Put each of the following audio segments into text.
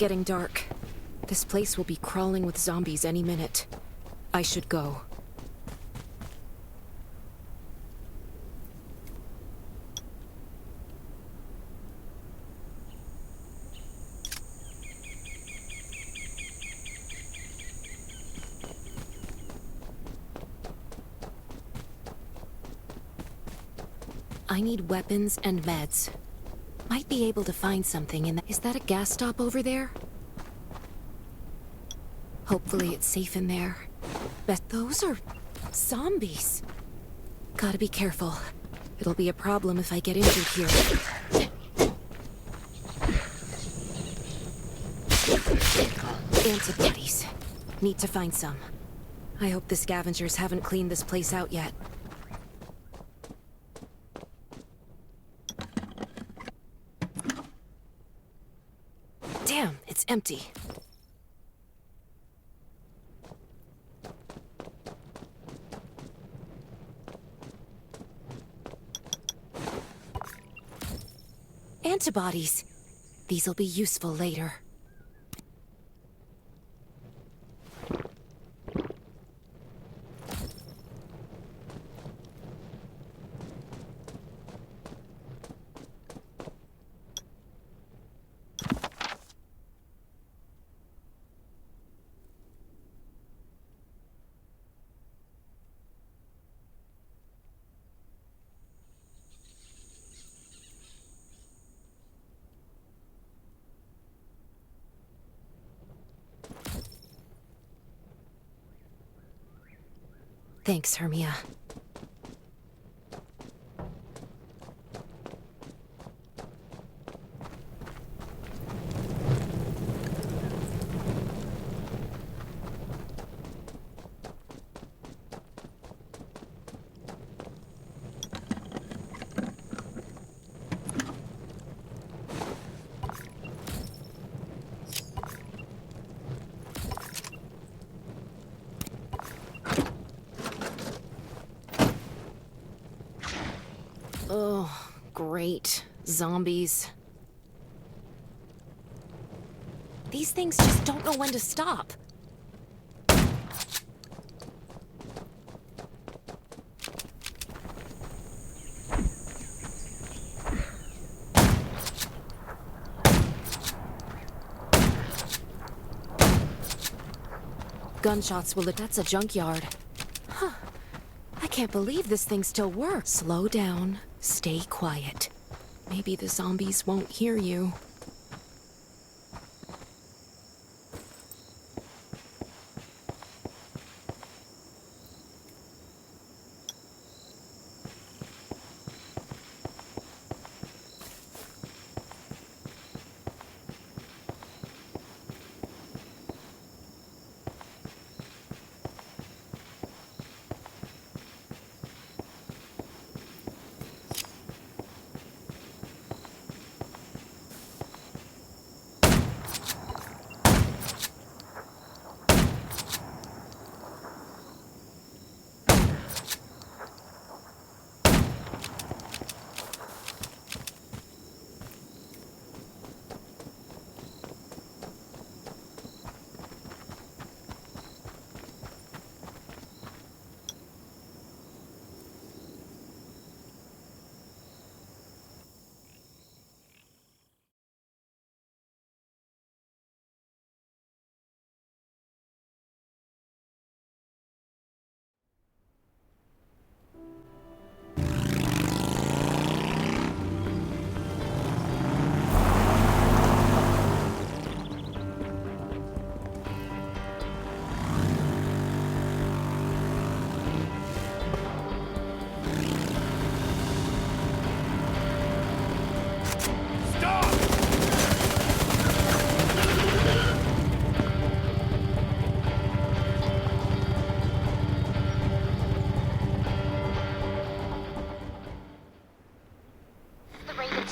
getting dark. This place will be crawling with zombies any minute. I should go. I need weapons and meds. Might be able to find something in the— Is that a gas stop over there? Hopefully it's safe in there. But those are zombies. Gotta be careful. It'll be a problem if I get injured here. Antibodies. Need to find some. I hope the scavengers haven't cleaned this place out yet. Damn, it's empty. Antibodies. These'll be useful later. Thanks, Hermia. Oh, great. Zombies. These things just don't know when to stop. Gunshots will— That's a junkyard. Huh. I can't believe this thing still works. Slow down. Stay quiet. Maybe the zombies won't hear you.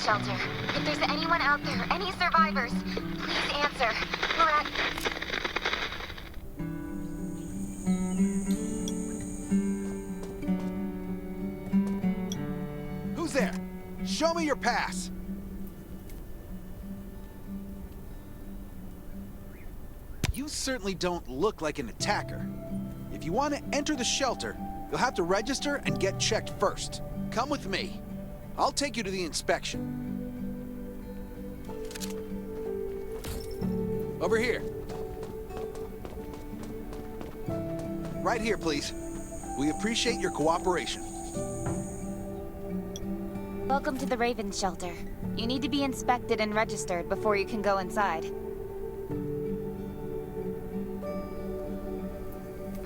Shelter. If there's anyone out there, any survivors, please answer. We're at... Who's there? Show me your pass. You certainly don't look like an attacker. If you want to enter the shelter, you'll have to register and get checked first. Come with me. I'll take you to the inspection. Over here. Right here, please. We appreciate your cooperation. Welcome to the Raven Shelter. You need to be inspected and registered before you can go inside.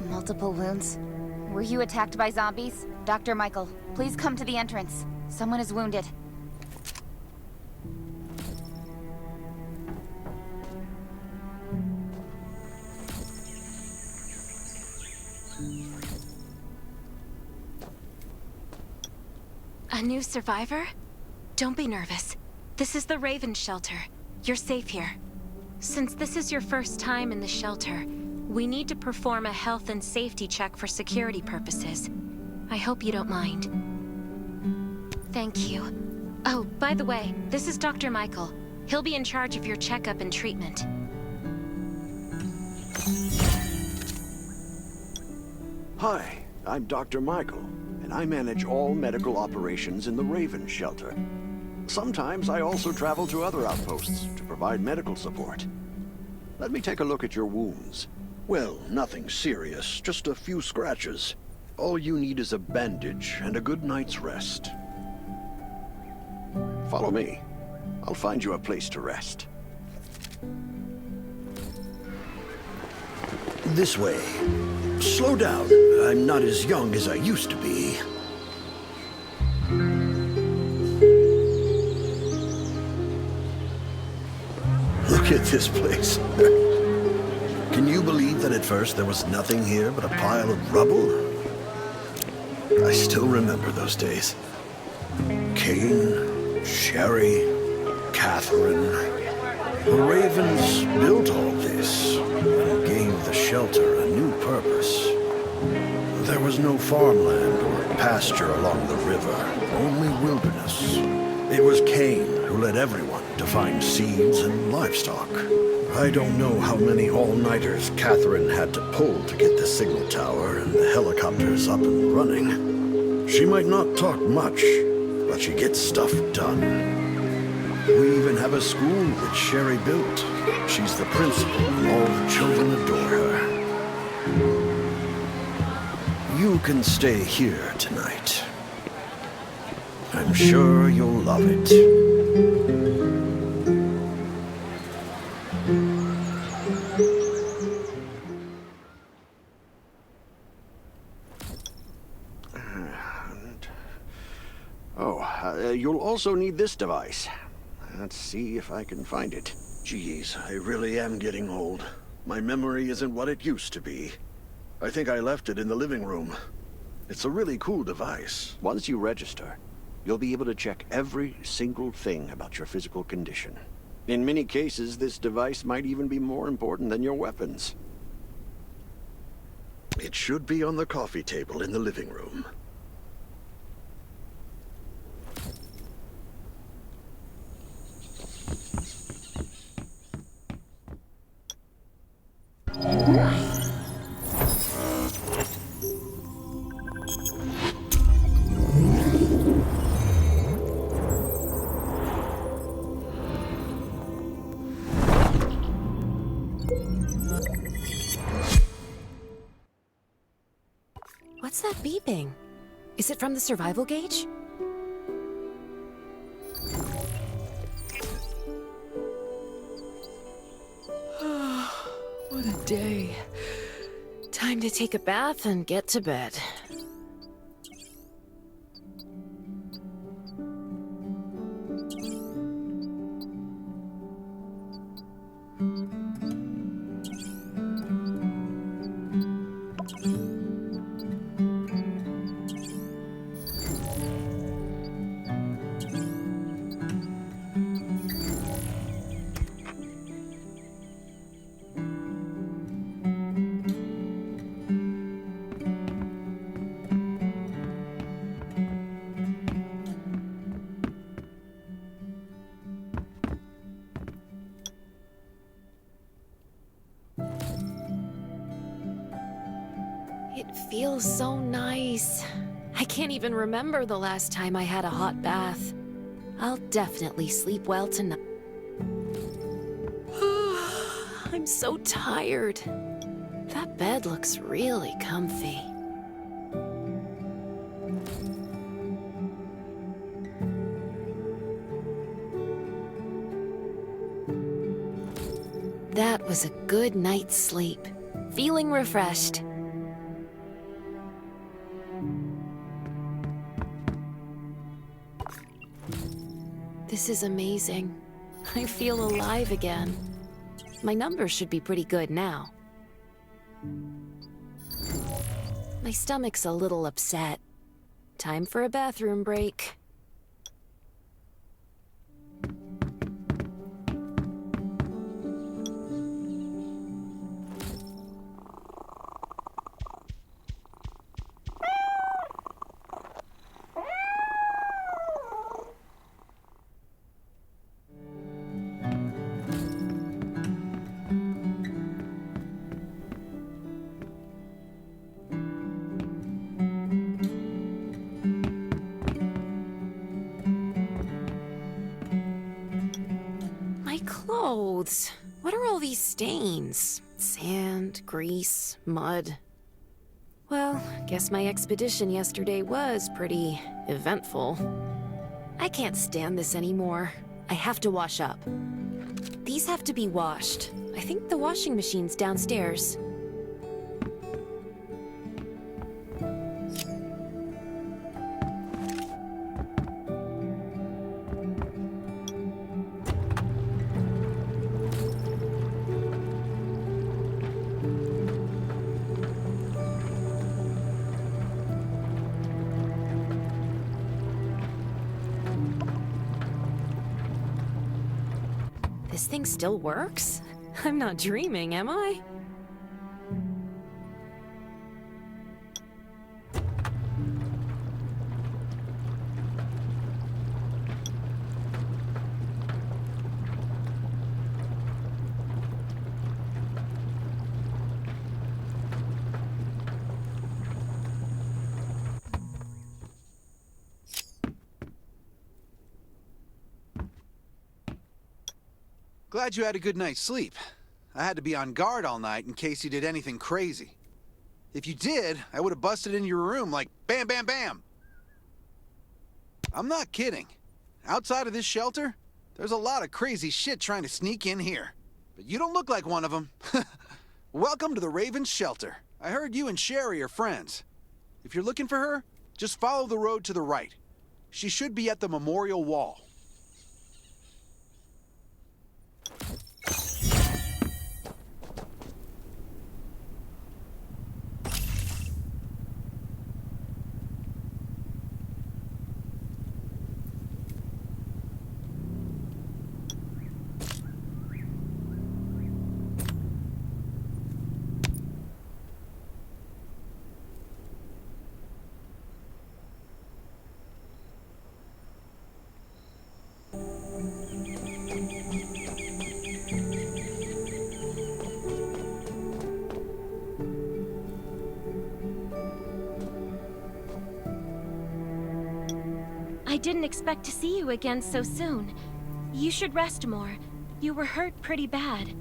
Multiple wounds. Were you attacked by zombies? Dr. Michael, please come to the entrance. Someone is wounded. A new survivor? Don't be nervous. This is the Raven Shelter. You're safe here. Since this is your first time in the shelter, we need to perform a health and safety check for security purposes. I hope you don't mind. Thank you. Oh, by the way, this is Dr. Michael. He'll be in charge of your checkup and treatment. Hi, I'm Dr. Michael, and I manage all medical operations in the Raven Shelter. Sometimes I also travel to other outposts to provide medical support. Let me take a look at your wounds. Well, nothing serious, just a few scratches. All you need is a bandage and a good night's rest. Follow me. I'll find you a place to rest. This way. Slow down. I'm not as young as I used to be. Look at this place. Can you believe that at first there was nothing here but a pile of rubble? I still remember those days. Kane, Sherry, Catherine. The Ravens built all this and gave the shelter a new purpose. There was no farmland or pasture along the river, only wilderness. It was Kane who led everyone to find seeds and livestock. I don't know how many all-nighters Catherine had to pull to get the signal tower and the helicopters up and running. She might not talk much, but she gets stuff done. We even have a school that Sherry built. She's the principal, and all the children adore her. You can stay here tonight. I'm sure you'll love it. You'll also need this device. Let's see if I can find it. Geez, I really am getting old. My memory isn't what it used to be. I think I left it in the living room. It's a really cool device. Once you register, you'll be able to check every single thing about your physical condition. In many cases, this device might even be more important than your weapons. It should be on the coffee table in the living room. What's that beeping? Is it from the survival gauge? What a day. Time to take a bath and get to bed. feels so nice. I can't even remember the last time I had a hot bath. I'll definitely sleep well tonight. I'm so tired. That bed looks really comfy. That was a good night's sleep. Feeling refreshed. This is amazing. I feel alive again. My numbers should be pretty good now. My stomach's a little upset. Time for a bathroom break. Clothes. What are all these stains? Sand, grease, mud. Well, guess my expedition yesterday was pretty eventful. I can't stand this anymore. I have to wash up. These have to be washed. I think the washing machine's downstairs. This thing still works? I'm not dreaming, am I? Glad you had a good night's sleep. I had to be on guard all night in case you did anything crazy. If you did, I would have busted in your room like bam, bam, bam. I'm not kidding. Outside of this shelter, there's a lot of crazy shit trying to sneak in here. But you don't look like one of them. Welcome to the Raven's shelter. I heard you and Sherry are friends. If you're looking for her, just follow the road to the right. She should be at the memorial wall. I didn't expect to see you again so soon. You should rest more. You were hurt pretty bad.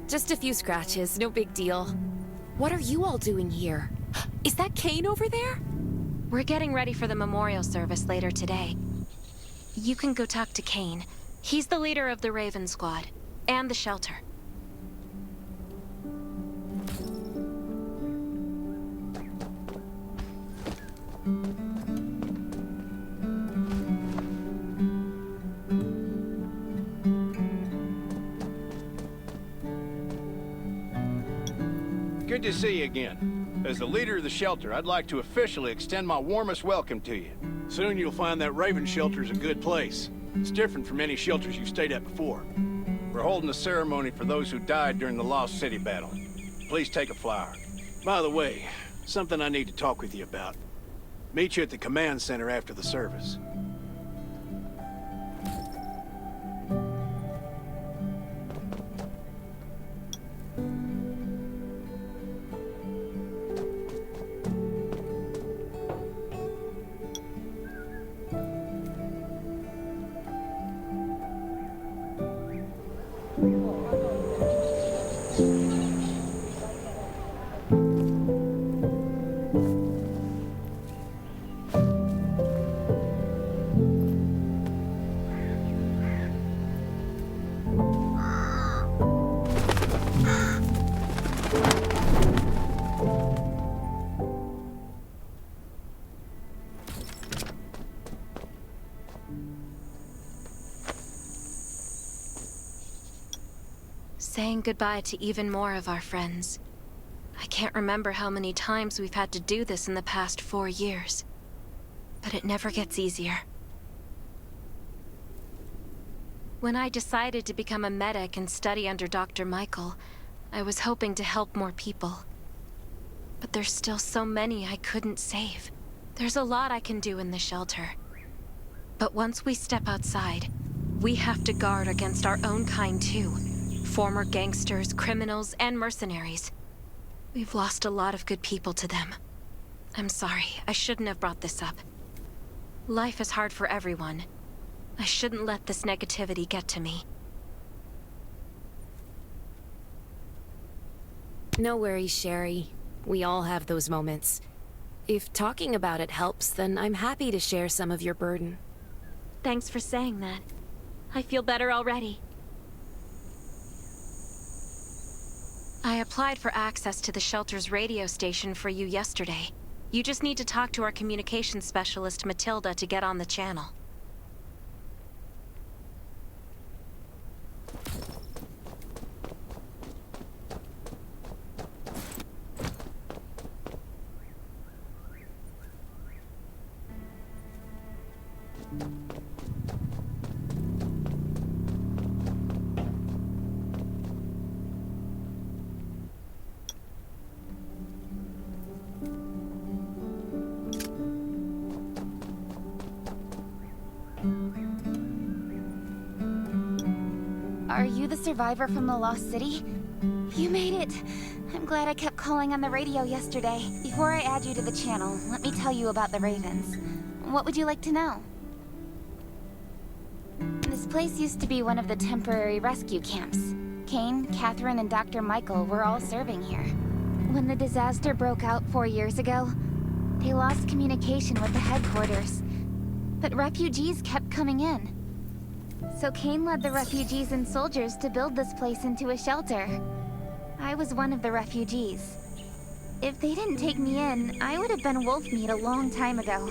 Just a few scratches, no big deal. What are you all doing here? Is that Kane over there? We're getting ready for the memorial service later today. You can go talk to Kane. He's the leader of the Raven Squad, and the shelter. Good to see you again. As the leader of the shelter, I'd like to officially extend my warmest welcome to you. Soon you'll find that Raven shelter's a good place. It's different from any shelters you've stayed at before. We're holding a ceremony for those who died during the Lost City battle. Please take a flower. By the way, something I need to talk with you about. Meet you at the command center after the service. Saying goodbye to even more of our friends. I can't remember how many times we've had to do this in the past 4 years. But it never gets easier. When I decided to become a medic and study under Dr. Michael, I was hoping to help more people. But there's still so many I couldn't save. There's a lot I can do in the shelter. But once we step outside, we have to guard against our own kind too. Former gangsters, criminals, and mercenaries. We've lost a lot of good people to them. I'm sorry, I shouldn't have brought this up. Life is hard for everyone. I shouldn't let this negativity get to me. No worries, Sherry. We all have those moments. If talking about it helps, then I'm happy to share some of your burden. Thanks for saying that. I feel better already. I applied for access to the shelter's radio station for you yesterday. You just need to talk to our communications specialist, Matilda, to get on the channel. Are you the survivor from the Lost City? You made it! I'm glad I kept calling on the radio yesterday. Before I add you to the channel, let me tell you about the Ravens. What would you like to know? This place used to be one of the temporary rescue camps. Kane, Catherine, and Dr. Michael were all serving here. When the disaster broke out 4 years ago, they lost communication with the headquarters. But refugees kept coming in. So Kane led the refugees and soldiers to build this place into a shelter. I was one of the refugees. If they didn't take me in, I would have been wolf meat a long time ago.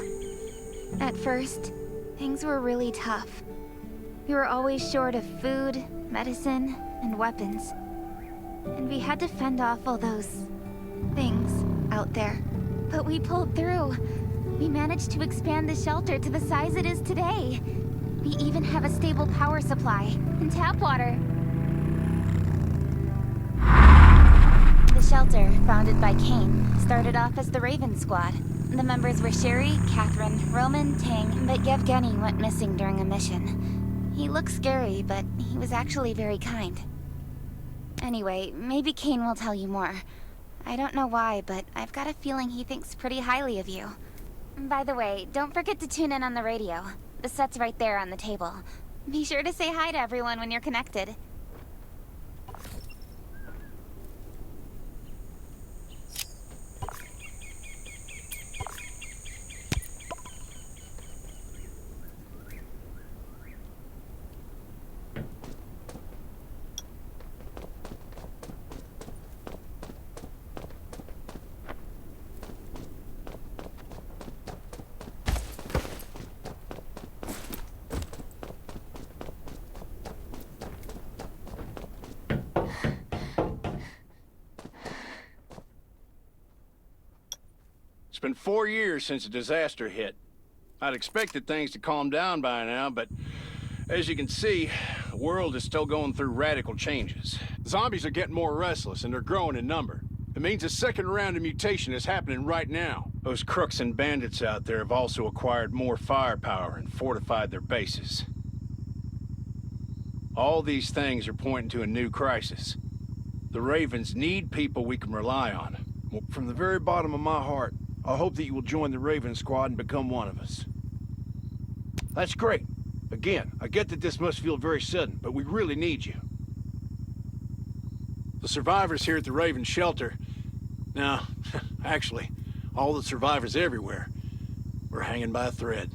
At first, things were really tough. We were always short of food, medicine, and weapons. And we had to fend off all those things out there. But we pulled through. We managed to expand the shelter to the size it is today. We even have a stable power supply and tap water. The shelter, founded by Kane, started off as the Raven Squad. The members were Sherry, Catherine, Roman, Tang, but Yevgeny went missing during a mission. He looked scary, but he was actually very kind. Anyway, maybe Kane will tell you more. I don't know why, but I've got a feeling he thinks pretty highly of you. By the way, don't forget to tune in on the radio. The set's right there on the table. Be sure to say hi to everyone when you're connected. It's been 4 years since the disaster hit. I'd expected things to calm down by now, but as you can see, the world is still going through radical changes. Zombies are getting more restless and they're growing in number. It means a second round of mutation is happening right now. Those crooks and bandits out there have also acquired more firepower and fortified their bases. All these things are pointing to a new crisis. The Ravens need people we can rely on. From the very bottom of my heart, I hope that you will join the Raven Squad and become one of us. That's great. Again, I get that this must feel very sudden, but we really need you. The survivors here at the Raven Shelter... No, actually, all the survivors everywhere. We're hanging by a thread.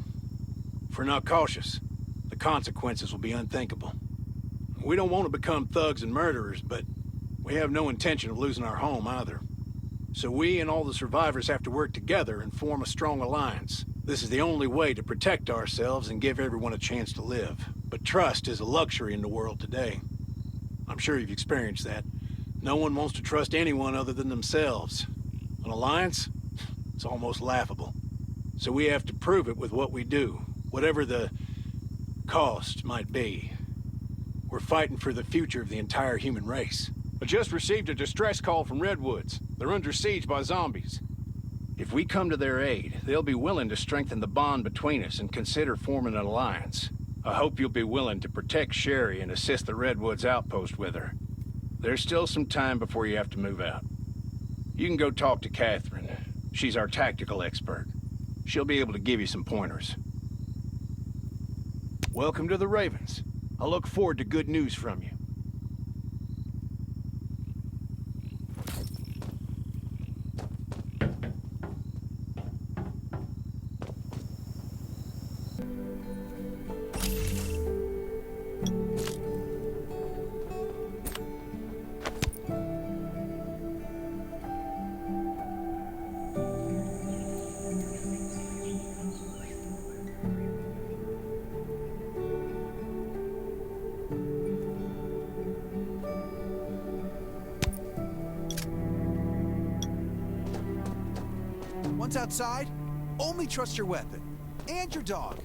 If we're not cautious, the consequences will be unthinkable. We don't want to become thugs and murderers, but we have no intention of losing our home either. So we and all the survivors have to work together and form a strong alliance. This is the only way to protect ourselves and give everyone a chance to live. But trust is a luxury in the world today. I'm sure you've experienced that. No one wants to trust anyone other than themselves. An alliance? It's almost laughable. So we have to prove it with what we do, whatever the cost might be. We're fighting for the future of the entire human race. I just received a distress call from Redwoods. They're under siege by zombies. If we come to their aid, they'll be willing to strengthen the bond between us and consider forming an alliance. I hope you'll be willing to protect Sherry and assist the Redwoods outpost with her. There's still some time before you have to move out. You can go talk to Catherine. She's our tactical expert. She'll be able to give you some pointers. Welcome to the Ravens. I look forward to good news from you. Once outside, only trust your weapon. And your dog.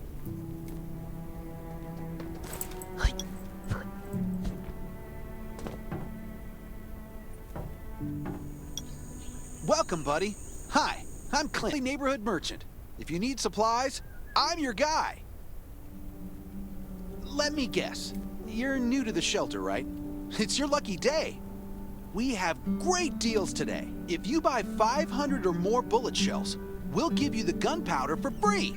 Welcome, buddy. Hi, I'm Clint, neighborhood merchant. If you need supplies, I'm your guy. Let me guess. You're new to the shelter, right? It's your lucky day. We have great deals today. If you buy 500 or more bullet shells, we'll give you the gunpowder for free.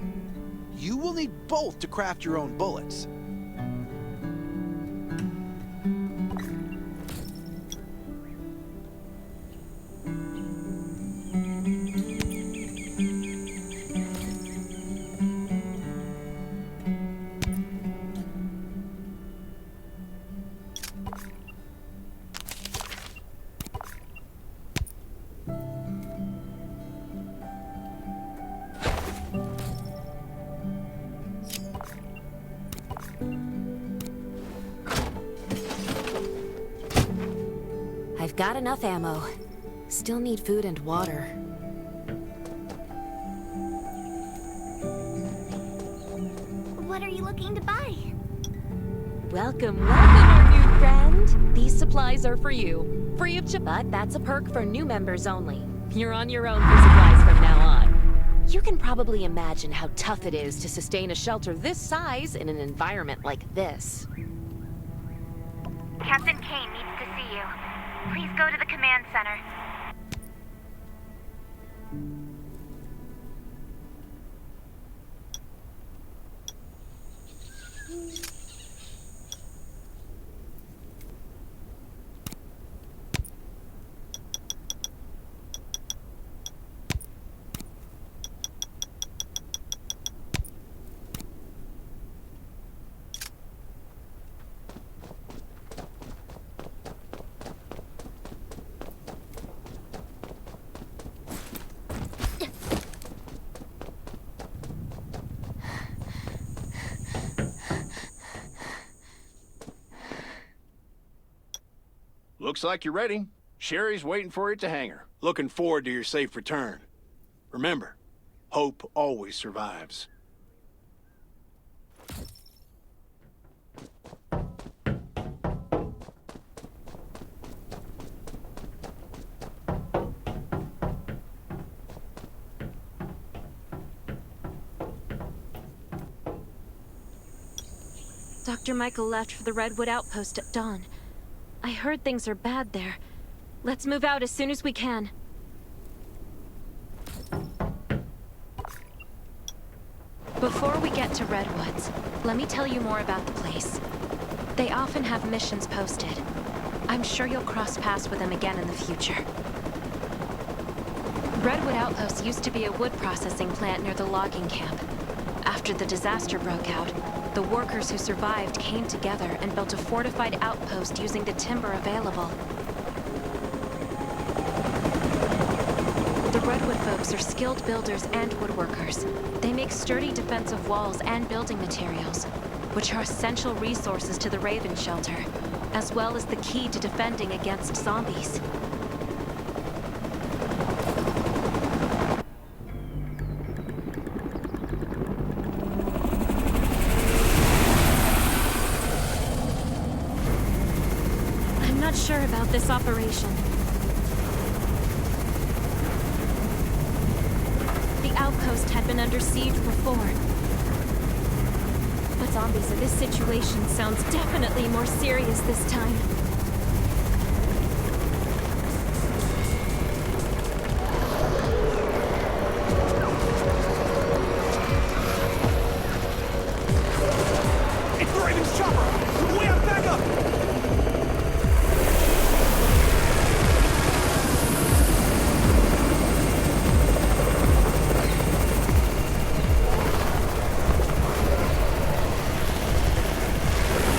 You will need both to craft your own bullets. I've got enough ammo. Still need food and water. What are you looking to buy? Welcome, our new friend. These supplies are for you. Free of but that's a perk for new members only. You're on your own for supplies from now on. You can probably imagine how tough it is to sustain a shelter this size in an environment like this. Captain Kane needs to see you. Please go to the command center. Looks like you're ready. Sherry's waiting for you at the hangar. Looking forward to your safe return. Remember, hope always survives. Dr. Michael left for the Redwood Outpost at dawn. I heard things are bad there. Let's move out as soon as we can. Before we get to Redwoods, let me tell you more about the place. They often have missions posted. I'm sure you'll cross paths with him again in the future. Redwood Outpost used to be a wood processing plant near the logging camp. After the disaster broke out, the workers who survived came together and built a fortified outpost using the timber available. The Redwood folks are skilled builders and woodworkers. They make sturdy defensive walls and building materials, which are essential resources to the Raven Shelter, as well as the key to defending against zombies. I'm not sure about this operation. The outpost had been under siege before. But zombies in this situation sounds definitely more serious this time. It's the Raven's chopper! We have backup!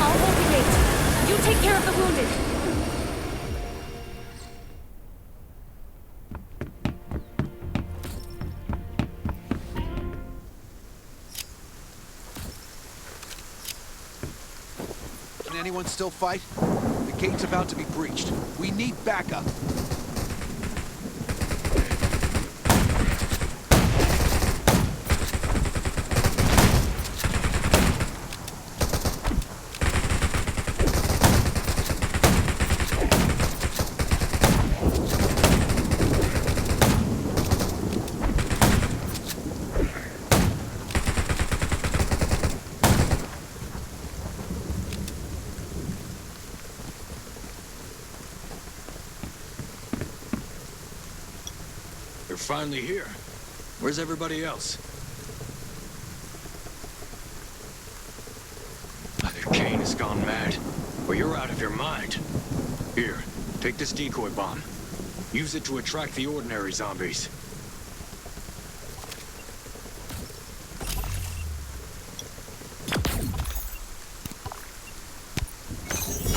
I'll hold the gate. You take care of the wounded. Can anyone still fight? The gate's about to be breached. We need backup. You're finally here. Where's everybody else? Either Kane has gone mad, or you're out of your mind. Here, take this decoy bomb. Use it to attract the ordinary zombies.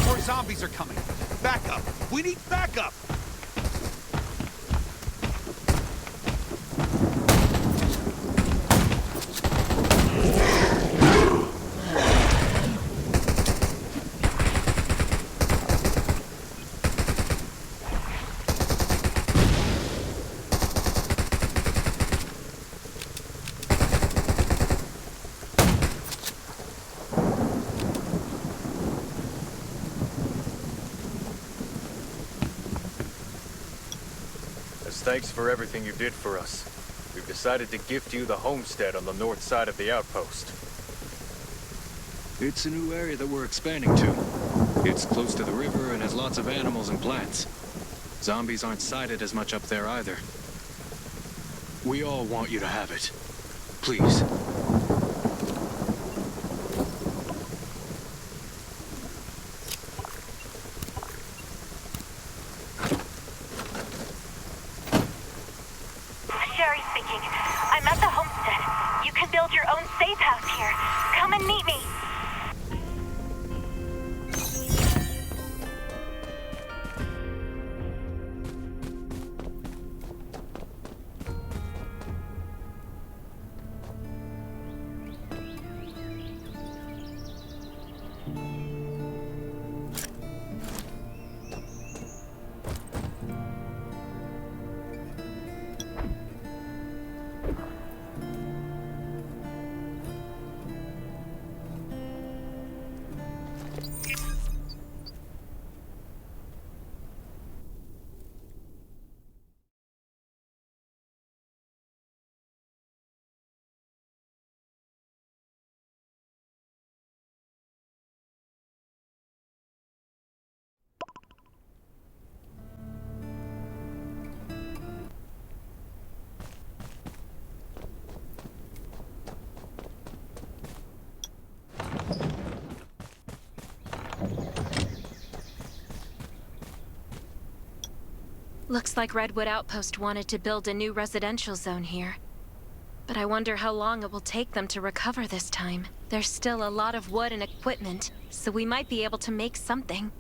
More zombies are coming. Backup! We need backup! As thanks for everything you did for us, we've decided to gift you the homestead on the north side of the outpost. It's a new area that we're expanding to. It's close to the river and has lots of animals and plants. Zombies aren't sighted as much up there either. We all want you to have it. Please. Sherry speaking. I'm at the homestead. You can build your own safe house here. Come and meet me. Looks like Redwood Outpost wanted to build a new residential zone here. But I wonder how long it will take them to recover this time. There's still a lot of wood and equipment, so we might be able to make something.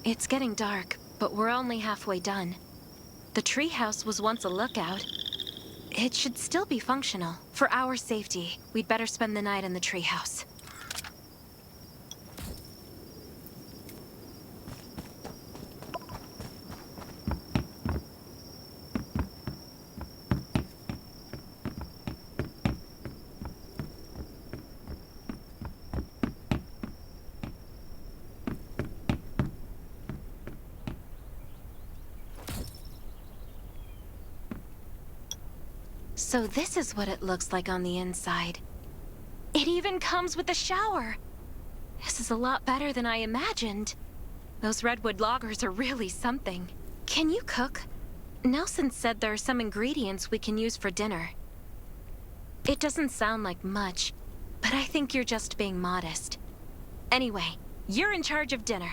It's getting dark, but we're only halfway done. The treehouse was once a lookout. It should still be functional. For our safety, we'd better spend the night in the treehouse. So this is what it looks like on the inside. It even comes with a shower! This is a lot better than I imagined. Those redwood loggers are really something. Can you cook? Nelson said there are some ingredients we can use for dinner. It doesn't sound like much, but I think you're just being modest. Anyway, you're in charge of dinner.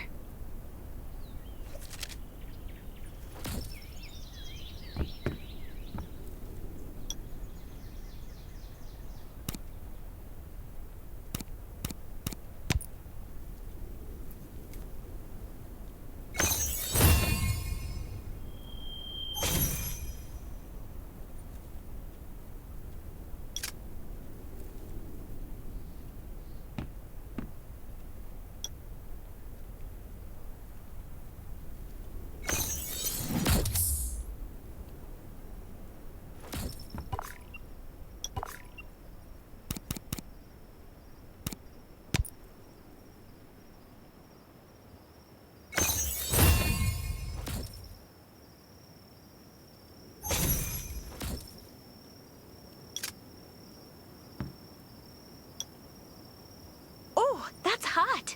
That's hot!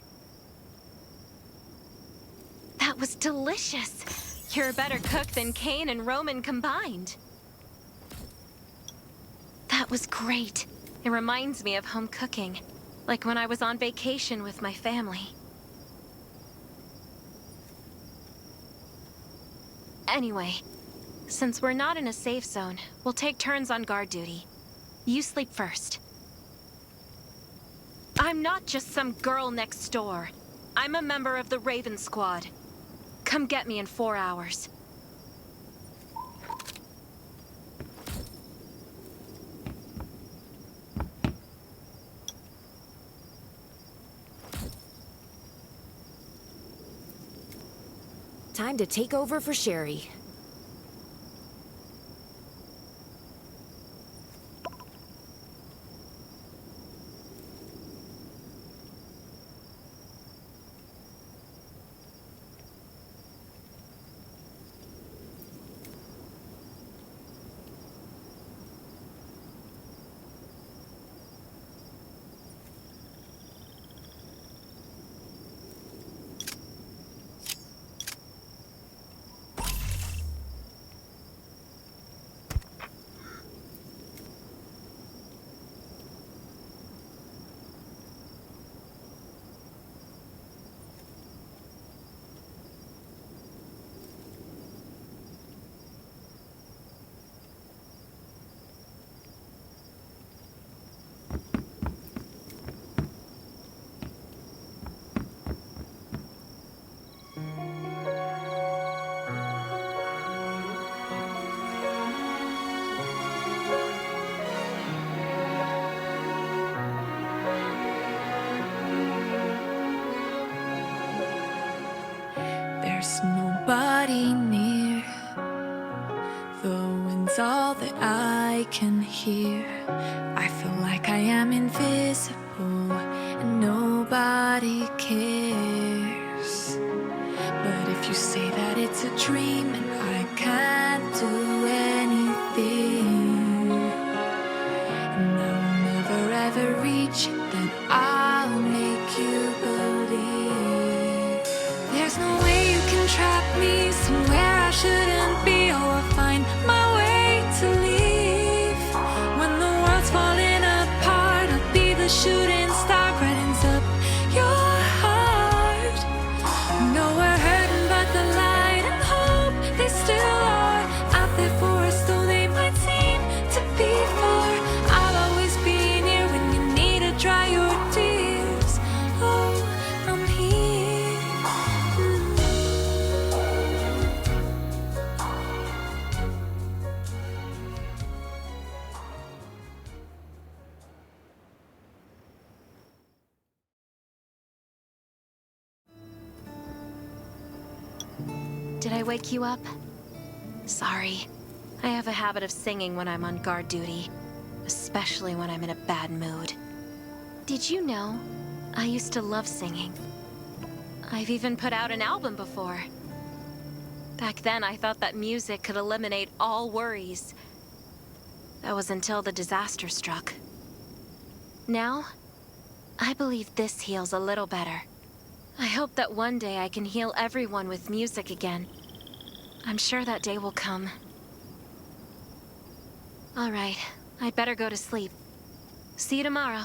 That was delicious! You're a better cook than Kane and Roman combined. That was great. It reminds me of home cooking, like when I was on vacation with my family. Anyway, since we're not in a safe zone, we'll take turns on guard duty. You sleep first. I'm not just some girl next door. I'm a member of the Raven Squad. Come get me in 4 hours. Time to take over for Sherry. There's nobody near. The wind's all that I can hear. I feel like I am invisible and nobody cares. But if you say that it's a dream and I can't do anything, and I'll never ever reach it, then I'll make you believe. There's no way you can trap me somewhere I shouldn't be. Oh, I'll find my way to leave. When the world's falling apart, I'll be the shooting star, brightens up your heart. No, we're hurting, but the light and hope, they still are out there for us, though they might seem to be far. I'll always be near when you need to dry your tears. Oh, I'm here. Did I wake you up? Sorry. I have a habit of singing when I'm on guard duty, especially when I'm in a bad mood. Did you know? I used to love singing. I've even put out an album before. Back then, I thought that music could eliminate all worries. That was until the disaster struck. Now, I believe this heals a little better. I hope that one day I can heal everyone with music again. I'm sure that day will come. All right, I'd better go to sleep. See you tomorrow.